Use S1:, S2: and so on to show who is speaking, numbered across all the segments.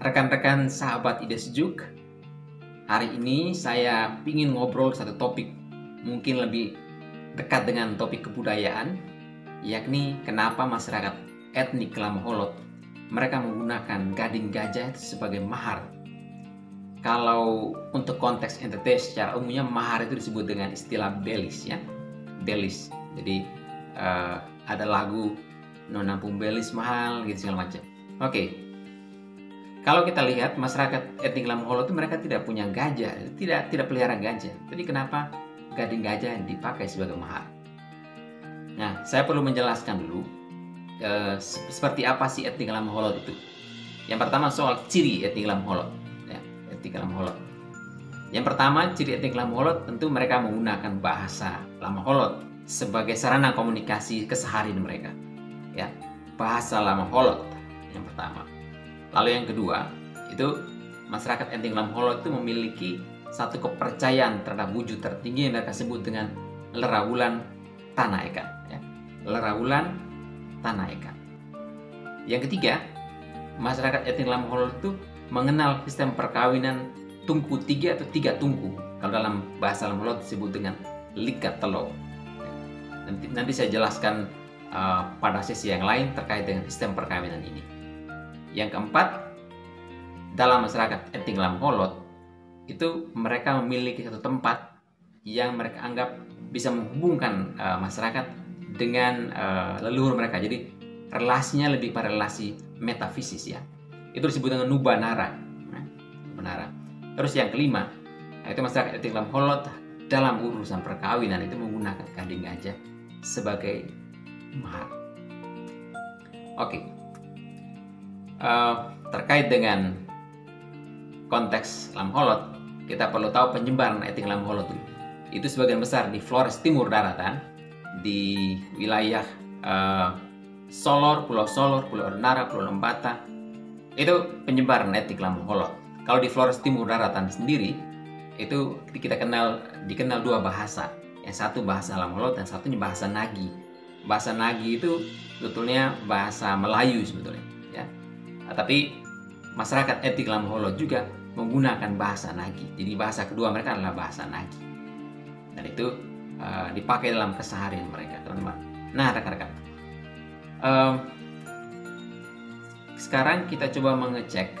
S1: Rekan-rekan sahabat ide sejuk, hari ini saya ingin ngobrol satu topik mungkin lebih dekat dengan topik kebudayaan, yakni kenapa masyarakat etnik Lamoholot mereka menggunakan gading gajah sebagai mahar. Kalau untuk konteks NTT secara umumnya mahar itu disebut dengan istilah belis, ya, belis. Jadi ada lagu Nona Pum belis mahal gitu segala macam. Oke. Kalau kita lihat masyarakat etnik Lamoholot itu mereka tidak punya gajah, tidak pelihara gajah. Jadi kenapa gading gajah dipakai sebagai mahar? Nah, saya perlu menjelaskan dulu seperti apa sih etnik Lamoholot itu. Yang pertama soal ciri etnik Lamoholot. Ya, etnik Lamoholot. Yang pertama ciri etnik Lamoholot tentu mereka menggunakan bahasa Lamoholot sebagai sarana komunikasi keseharian mereka. Ya, bahasa Lamoholot yang pertama. Lalu yang kedua, itu masyarakat etnik Lamoholot itu memiliki satu kepercayaan terhadap wujud tertinggi yang mereka sebut dengan Lerawulan Tanah Eka. Ya. Lerawulan Tanah Eka. Yang ketiga, masyarakat etnik Lamoholot itu mengenal sistem perkawinan tungku tiga atau tiga tungku. Kalau dalam bahasa Lamoholot disebut dengan likat telo. Nanti saya jelaskan pada sesi yang lain terkait dengan sistem perkawinan ini. Yang keempat, dalam masyarakat etnik Lamoholot itu mereka memiliki satu tempat yang mereka anggap bisa menghubungkan masyarakat dengan leluhur mereka. Jadi relasinya lebih pada relasi metafisis, ya. Itu disebut dengan Nubanara. Nubanara. Terus yang kelima, itu masyarakat etnik Lamoholot dalam urusan perkawinan itu menggunakan gading gajah sebagai mahar. Oke. Terkait dengan konteks Lamoholot, kita perlu tahu penyebaran etnik Lamoholot itu sebagian besar di Flores Timur Daratan, di wilayah Solor, Pulau Ornara, Pulau Lembata. Itu penyebaran etnik Lamoholot. Kalau di Flores Timur Daratan sendiri, itu kita dikenal dua bahasa. Yang satu bahasa Lamoholot dan satunya bahasa Nagi. Bahasa Nagi itu sebetulnya bahasa Melayu sebetulnya, ya. Tapi masyarakat etnik Lamoholot juga menggunakan bahasa Nagi. Jadi bahasa kedua mereka adalah bahasa Nagi. Dan itu dipakai dalam keseharian mereka, teman-teman. Nah, rekan-rekan. Sekarang kita coba mengecek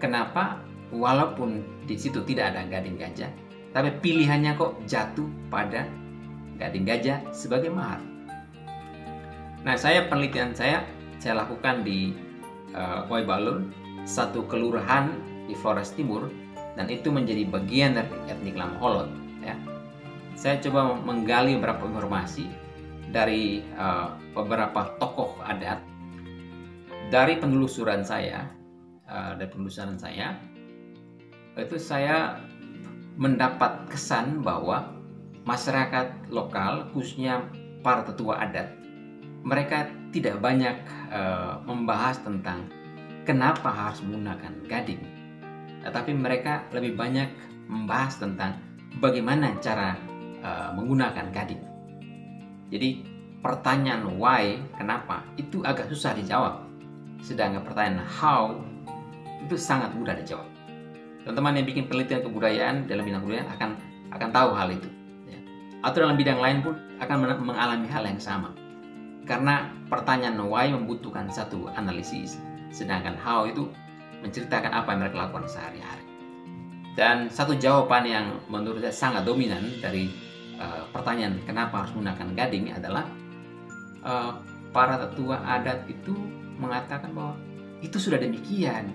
S1: kenapa walaupun di situ tidak ada gading gajah, tapi pilihannya kok jatuh pada gading gajah sebagai mahar. Nah, penelitian saya lakukan di Waibalun, satu kelurahan di Flores Timur, dan itu menjadi bagian dari etnik Lamoholot. Ya. Saya coba menggali beberapa informasi dari beberapa tokoh adat. Dari penelusuran saya, itu saya mendapat kesan bahwa masyarakat lokal, khususnya para tetua adat, mereka tidak banyak membahas tentang kenapa harus menggunakan gading, tetapi mereka lebih banyak membahas tentang bagaimana cara menggunakan gading. Jadi pertanyaan why, kenapa, itu agak susah dijawab, sedangkan pertanyaan how itu sangat mudah dijawab. Teman-teman yang bikin penelitian kebudayaan dalam bidang kebudayaan akan tahu hal itu, ya. Atau dalam bidang lain pun akan mengalami hal yang sama. Karena pertanyaan why membutuhkan satu analisis, sedangkan how itu menceritakan apa yang mereka lakukan sehari-hari. Dan satu jawaban yang menurut saya sangat dominan dari pertanyaan kenapa harus menggunakan gading adalah para tetua adat itu mengatakan bahwa itu sudah demikian,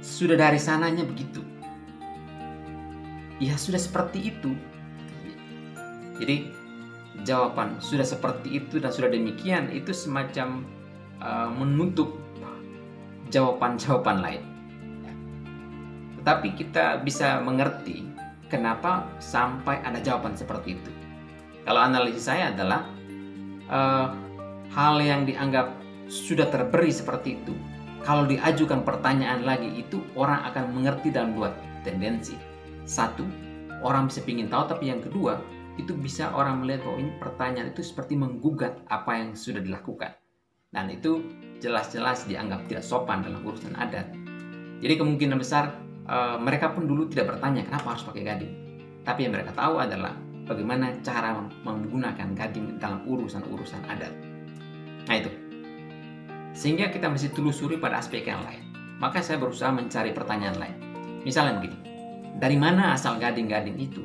S1: sudah dari sananya begitu, ya sudah seperti itu. Jadi jawaban sudah seperti itu dan sudah demikian itu semacam menutup jawaban-jawaban lain. Tetapi kita bisa mengerti kenapa sampai ada jawaban seperti itu. Kalau analisis saya adalah hal yang dianggap sudah terberi seperti itu, kalau diajukan pertanyaan lagi itu orang akan mengerti dalam dua tendensi. Satu, orang bisa ingin tahu, tapi yang kedua itu bisa orang melihat bahwa ini pertanyaan itu seperti menggugat apa yang sudah dilakukan. dan itu jelas-jelas dianggap tidak sopan dalam urusan adat. Jadi kemungkinan besar mereka pun dulu tidak bertanya kenapa harus pakai gading, tapi yang mereka tahu adalah bagaimana cara menggunakan gading dalam urusan-urusan adat. Nah itu, sehingga kita mesti telusuri pada aspek yang lain. Maka saya berusaha mencari pertanyaan lain. Misalnya begini, dari mana asal gading-gading itu?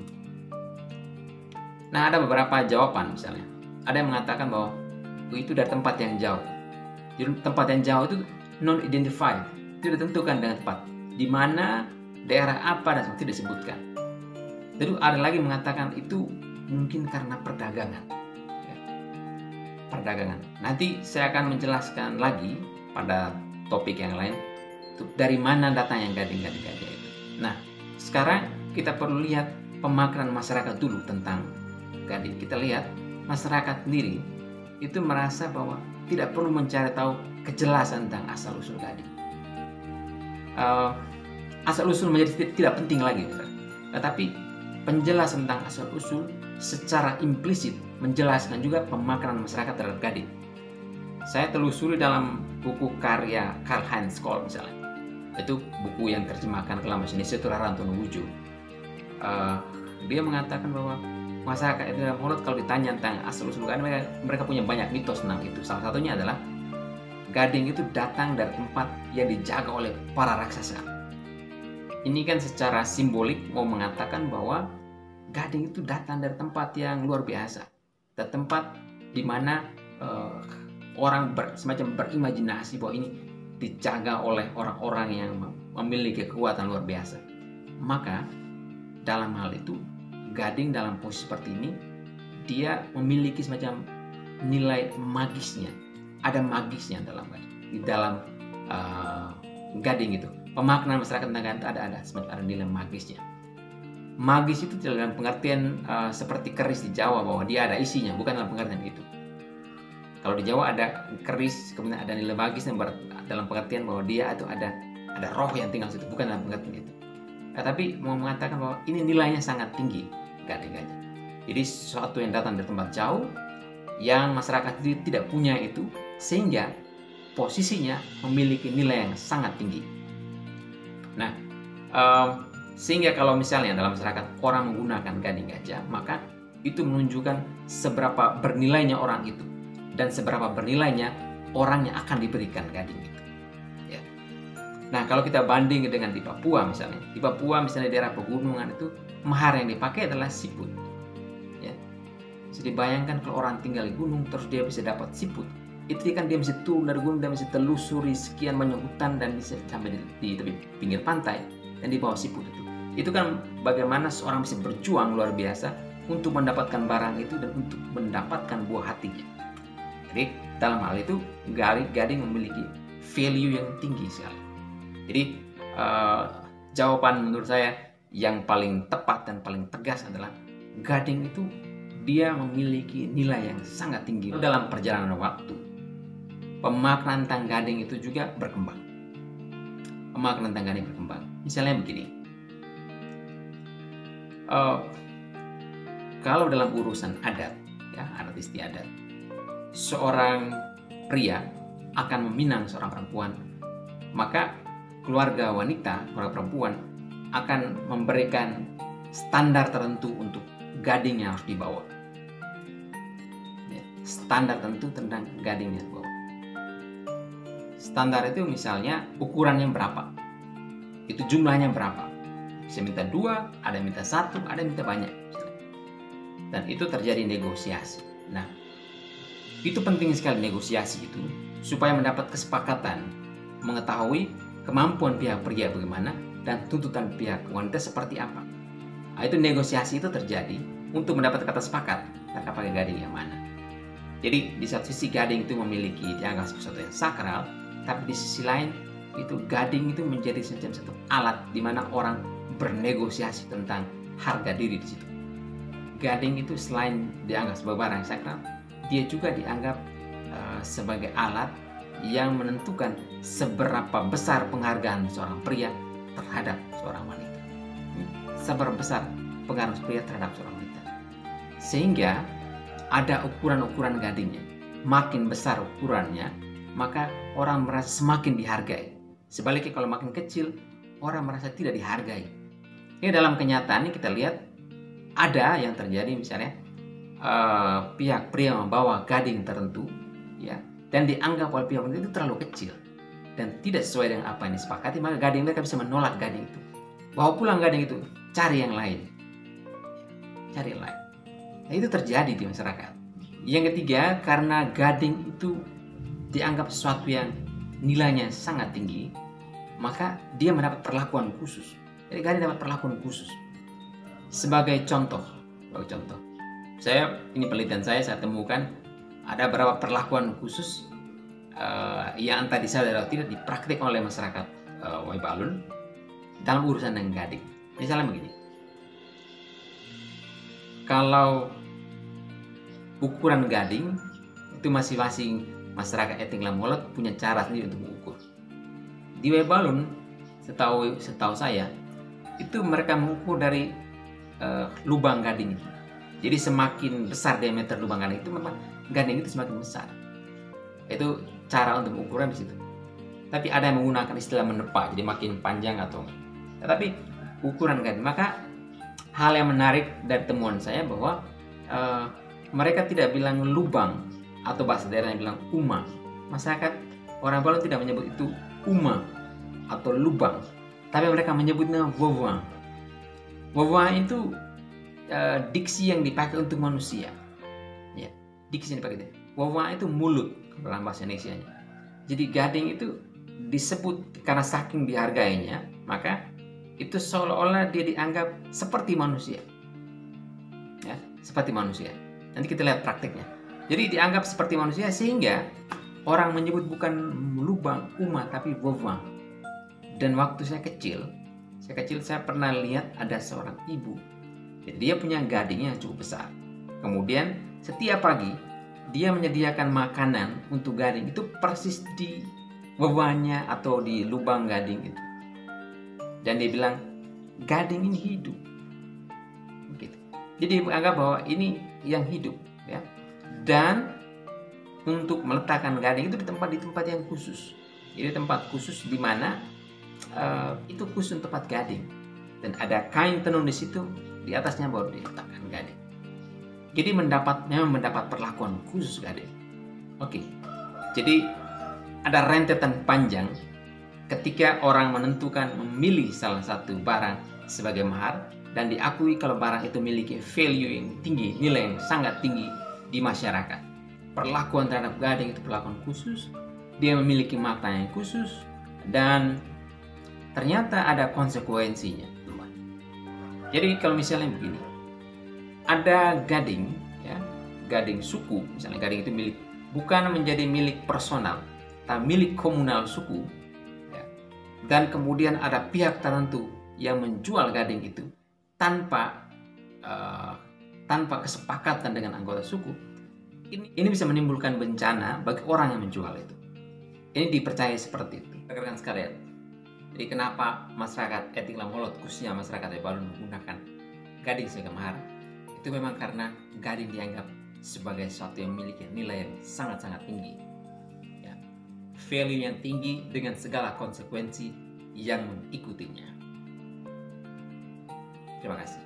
S1: Nah, ada beberapa jawaban misalnya. Ada yang mengatakan bahwa itu dari tempat yang jauh. Jadi tempat yang jauh itu non-identified, tidak ditentukan dengan tempat. Di mana, daerah apa, dan seperti disebutkan. Lalu ada lagi mengatakan itu mungkin karena perdagangan. Ya. Perdagangan. Nanti saya akan menjelaskan lagi pada topik yang lain dari mana datangnya gading-gading gajah itu. Nah, sekarang kita perlu lihat pemaknaan masyarakat dulu tentang gading. Kita lihat masyarakat sendiri itu merasa bahwa tidak perlu mencari tahu kejelasan tentang asal-usul gading. Asal-usul menjadi tidak penting lagi, tetapi penjelasan tentang asal-usul secara implisit menjelaskan juga pemaknaan masyarakat terhadap gading. Saya telusuri dalam buku karya Karl-Heinz Kohl misalnya. Itu buku yang terjemahkan ke dalam bahasa Indonesia itu Rarantau Nuwuju. Dia mengatakan bahwa masyarakat itu dalam Holot kalau ditanya tentang asal-usul gading, mereka punya banyak mitos tentang itu. Salah satunya adalah gading itu datang dari tempat yang dijaga oleh para raksasa. Ini kan secara simbolik mau mengatakan bahwa gading itu datang dari tempat yang luar biasa, dari tempat di mana orang semacam berimajinasi bahwa ini dijaga oleh orang-orang yang memiliki kekuatan luar biasa. Maka dalam hal itu gading dalam posisi seperti ini dia memiliki semacam nilai magisnya. Ada magisnya di dalam gading itu. Pemaknaan masyarakat tentang gading ada nilai magisnya. Magis itu dalam pengertian seperti keris di Jawa bahwa dia ada isinya, bukan dalam pengertian itu. Kalau di Jawa ada keris, kemudian ada nilai magis yang dalam pengertian bahwa dia itu ada roh yang tinggal situ, bukan dalam pengertian itu. Tapi mau mengatakan bahwa ini nilainya sangat tinggi gading gajah. Jadi sesuatu yang datang dari tempat jauh yang masyarakat tidak punya itu, sehingga posisinya memiliki nilai yang sangat tinggi. Nah, sehingga kalau misalnya dalam masyarakat orang menggunakan gading gajah, maka itu menunjukkan seberapa bernilainya orang itu dan seberapa bernilainya orang yang akan diberikan gading itu. Ya. Nah, kalau kita banding dengan di Papua misalnya, daerah pegunungan itu mahar yang dipakai adalah siput. Ya. Bisa dibayangkan kalau orang tinggal di gunung terus dia bisa dapat siput. Itu kan dia mesti turun dari gunung, dia mesti telusuri sekian banyak hutan dan bisa sampai di tepi pinggir pantai dan dibawa siput itu. Itu kan bagaimana seorang bisa berjuang luar biasa untuk mendapatkan barang itu dan untuk mendapatkan buah hatinya. Jadi dalam hal itu gading memiliki value yang tinggi sekali. Jadi jawaban menurut saya yang paling tepat dan paling tegas adalah gading itu dia memiliki nilai yang sangat tinggi. Dalam perjalanan waktu, pemaknaan tentang gading itu juga berkembang. Misalnya begini, kalau dalam urusan adat, ya adat istiadat, seorang pria akan meminang seorang perempuan, maka keluarga perempuan akan memberikan standar tertentu untuk gading yang harus dibawa. Standar tertentu tentang gading yang dibawa. Standar itu misalnya ukurannya berapa, itu jumlahnya berapa. Bisa minta 2, ada yang minta 1, ada yang minta banyak. Dan itu terjadi negosiasi. Nah, itu penting sekali negosiasi itu supaya mendapat kesepakatan, mengetahui kemampuan pihak pria bagaimana dan tuntutan pihak wanita seperti apa. Nah, itu negosiasi itu terjadi untuk mendapat kata sepakat tentang pakai gading yang mana. Jadi di satu sisi gading itu memiliki dianggap sesuatu yang sakral, tapi di sisi lain itu gading itu menjadi semacam satu alat di mana orang bernegosiasi tentang harga diri di situ. Gading itu selain dianggap sebagai barang yang sakral, dia juga dianggap sebagai alat yang menentukan seberapa besar penghargaan seorang pria terhadap seorang wanita. Seberapa besar pengaruh pria terhadap seorang wanita. Sehingga ada ukuran-ukuran gadingnya. Makin besar ukurannya, maka orang merasa semakin dihargai. Sebaliknya kalau makin kecil, orang merasa tidak dihargai. Ini dalam kenyataan ini kita lihat ada yang terjadi, misalnya pihak pria membawa gading tertentu, ya, dan dianggap oleh pihak wanita itu terlalu kecil dan tidak sesuai dengan apa yang disepakati, maka gading mereka bisa menolak gading itu. Bawa pulang gading itu, cari yang lain. Cari yang lain. Nah, itu terjadi di masyarakat. Yang ketiga, karena gading itu dianggap sesuatu yang nilainya sangat tinggi, maka dia mendapat perlakuan khusus. Jadi gading dapat perlakuan khusus. Sebagai contoh, ini penelitian saya temukan ada beberapa perlakuan khusus yang entah disadari atau tidak dipraktikkan oleh masyarakat Waibaalun dalam urusan dengan gading. Misalnya begini, kalau ukuran gading itu masing-masing masyarakat etnik Lamolot punya cara sendiri untuk mengukur. Di Waibaalun, setahu saya, itu mereka mengukur dari lubang gading itu. Jadi semakin besar diameter lubang gading itu, memang gading itu semakin besar. Itu cara untuk mengukurnya di situ. Tapi ada yang menggunakan istilah menepa, jadi makin panjang atau enggak. Tetapi ukuran gading. Maka hal yang menarik dari temuan saya bahwa mereka tidak bilang lubang atau bahasa daerah yang bilang uma. Masyarakat orang Balo tidak menyebut itu uma atau lubang, tapi mereka menyebutnya wawa. Wawa itu diksi yang dipakai untuk manusia. Ya, diksi yang dipakai. Wawa itu mulut dalam bahasa Indonesianya. Jadi gading itu disebut karena saking dihargainya, maka itu seolah-olah dia dianggap seperti manusia. Ya, seperti manusia. Nanti kita lihat praktiknya. Jadi dianggap seperti manusia sehingga orang menyebut bukan lubang, uma, tapi wawa. Dan waktu saya kecil saya pernah lihat ada seorang ibu. Jadi dia punya gading yang cukup besar. Kemudian setiap pagi dia menyediakan makanan untuk gading itu persis di wawanya atau di lubang gading itu. Dan dia bilang gading ini hidup. Begitu. Jadi menganggap bahwa ini yang hidup, ya. Dan untuk meletakkan gading itu di tempat yang khusus. Jadi tempat khusus di mana itu khusus untuk tempat gading. Dan ada kain tenun di situ, di atasnya baru diletakkan gading. Jadi memang mendapat perlakuan khusus gading. Oke. Jadi ada rentetan panjang ketika orang menentukan memilih salah satu barang sebagai mahar dan diakui kalau barang itu memiliki value yang tinggi, nilai yang sangat tinggi di masyarakat. Perlakuan terhadap gading itu perlakuan khusus, dia memiliki makna yang khusus, dan ternyata ada konsekuensinya. Jadi kalau misalnya begini, ada gading, ya, gading suku, misalnya gading itu bukan menjadi milik personal, tapi milik komunal suku, ya. Dan kemudian ada pihak tertentu yang menjual gading itu tanpa kesepakatan dengan anggota suku. Ini bisa menimbulkan bencana bagi orang yang menjual itu. Ini dipercaya seperti itu. Rekan-rekan sekalian, jadi kenapa masyarakat etnik Lamolot, khususnya masyarakat Waibaalun, menggunakan gading sebagai mahar? Itu memang karena gading dianggap sebagai sesuatu yang memiliki nilai yang sangat-sangat tinggi, ya. Value yang tinggi dengan segala konsekuensi yang mengikutinya. Terima kasih.